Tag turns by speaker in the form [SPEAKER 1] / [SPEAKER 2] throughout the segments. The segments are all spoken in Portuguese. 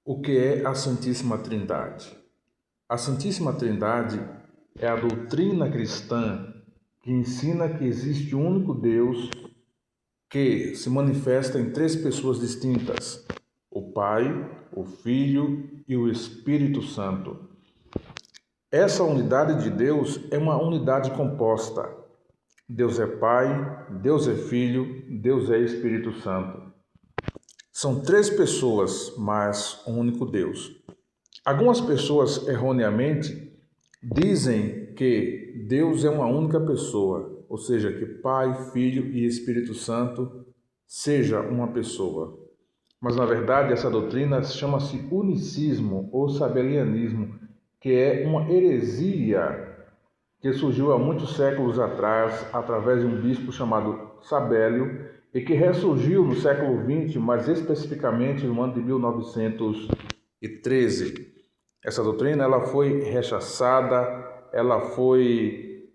[SPEAKER 1] O que é a Santíssima Trindade? A Santíssima Trindade é a doutrina cristã que ensina que existe um único Deus que se manifesta em três pessoas distintas: o Pai, o Filho e o Espírito Santo. Essa unidade de Deus é uma unidade composta. Deus é Pai, Deus é Filho, Deus é Espírito Santo. São três pessoas, mas um único Deus. Algumas pessoas erroneamente dizem que Deus é uma única pessoa, ou seja, que Pai, Filho e Espírito Santo seja uma pessoa. Mas na verdade essa doutrina chama-se unicismo ou sabelianismo, que é uma heresia que surgiu há muitos séculos atrás através de um bispo chamado Sabélio e que ressurgiu no século XX, mas especificamente no ano de 1913. Essa doutrina ela foi rechaçada, ela foi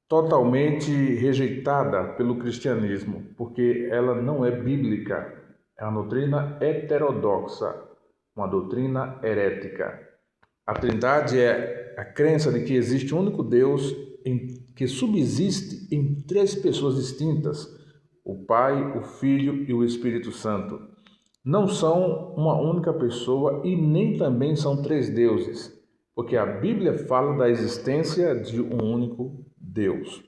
[SPEAKER 1] totalmente rejeitada pelo cristianismo, porque ela não é bíblica. É uma doutrina heterodoxa, uma doutrina herética. A Trindade é a crença de que existe um único Deus que subsiste em três pessoas distintas: o Pai, o Filho e o Espírito Santo. Não são uma única pessoa e nem também são três deuses, porque a Bíblia fala da existência de um único Deus.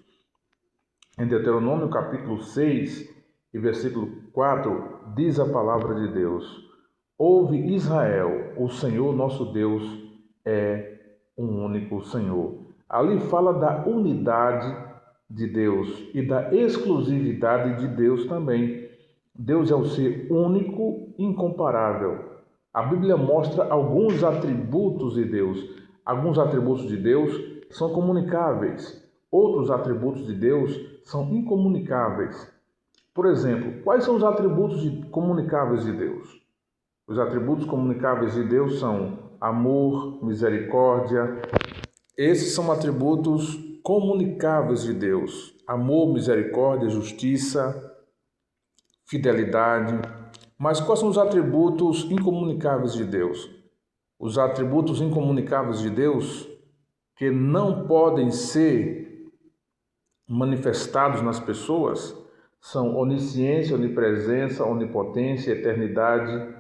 [SPEAKER 1] Em Deuteronômio capítulo 6 e versículo 4, diz a palavra de Deus: Ouve Israel, o Senhor nosso Deus é um único Senhor. Ali fala da unidade de Deus e da exclusividade de Deus também. Deus é o ser único, incomparável. A Bíblia mostra alguns atributos de Deus. Alguns atributos de Deus são comunicáveis. Outros atributos de Deus são incomunicáveis. Por exemplo, quais são os atributos comunicáveis de Deus? Os atributos comunicáveis de Deus são amor, misericórdia. Esses são atributos comunicáveis de Deus. Amor, misericórdia, justiça, fidelidade. Mas quais são os atributos incomunicáveis de Deus? Os atributos incomunicáveis de Deus que não podem ser manifestados nas pessoas são onisciência, onipresença, onipotência, eternidade,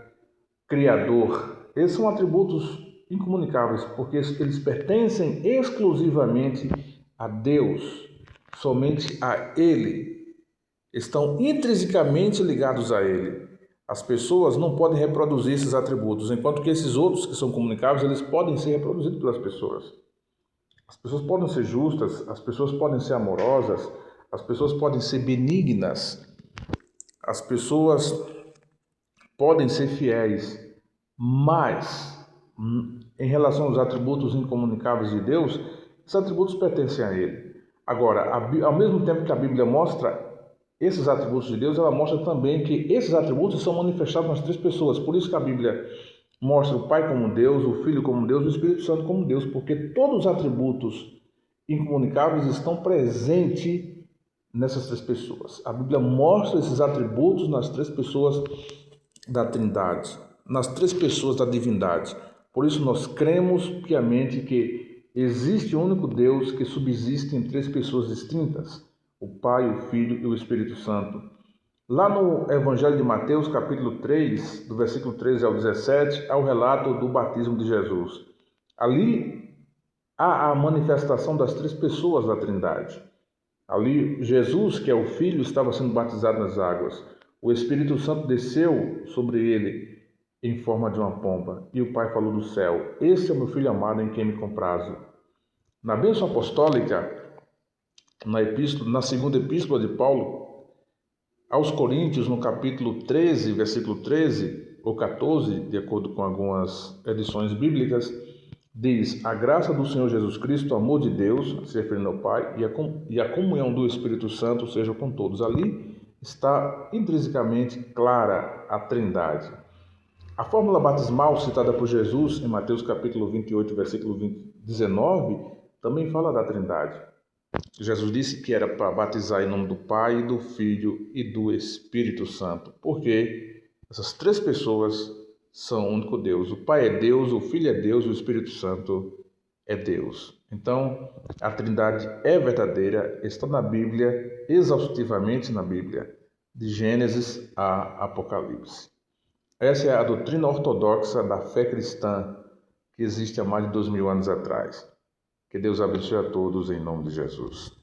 [SPEAKER 1] criador. Esses são atributos incomunicáveis porque eles pertencem exclusivamente a Deus, somente a Ele. Estão intrinsecamente ligados a Ele. As pessoas não podem reproduzir esses atributos, enquanto que esses outros que são comunicáveis, eles podem ser reproduzidos pelas pessoas. As pessoas podem ser justas, as pessoas podem ser amorosas, as pessoas podem ser benignas, as pessoas podem ser fiéis, mas em relação aos atributos incomunicáveis de Deus, esses atributos pertencem a Ele. Agora, ao mesmo tempo que a Bíblia mostra esses atributos de Deus, ela mostra também que esses atributos são manifestados nas três pessoas. Por isso que a Bíblia mostra o Pai como Deus, o Filho como Deus e o Espírito Santo como Deus, porque todos os atributos incomunicáveis estão presentes nessas três pessoas. A Bíblia mostra esses atributos nas três pessoas da Trindade, nas três pessoas da divindade. Por isso nós cremos piamente que existe um único Deus que subsiste em três pessoas distintas: o Pai, o Filho e o Espírito Santo. Lá no Evangelho de Mateus, capítulo 3, do versículo 13 ao 17, há o relato do batismo de Jesus. Ali há a manifestação das três pessoas da Trindade. Ali, Jesus, que é o Filho, estava sendo batizado nas águas. O Espírito Santo desceu sobre ele em forma de uma pomba. E o Pai falou do céu: Este é o meu Filho amado em quem me comprazo. Na bênção apostólica, na segunda epístola de Paulo aos Coríntios, no capítulo 13, versículo 13 ou 14, de acordo com algumas edições bíblicas, diz: A graça do Senhor Jesus Cristo, o amor de Deus, se referindo ao Pai, e a comunhão do Espírito Santo seja com todos. Ali está intrinsecamente clara a Trindade. A fórmula batismal citada por Jesus em Mateus capítulo 28, versículo 19, também fala da Trindade. Jesus disse que era para batizar em nome do Pai, do Filho e do Espírito Santo, porque essas três pessoas são um único Deus. O Pai é Deus, o Filho é Deus, o Espírito Santo é Deus. Então, a Trindade é verdadeira, está na Bíblia, exaustivamente na Bíblia, de Gênesis a Apocalipse. Essa é a doutrina ortodoxa da fé cristã que existe há mais de 2000 anos atrás. Que Deus abençoe a todos em nome de Jesus.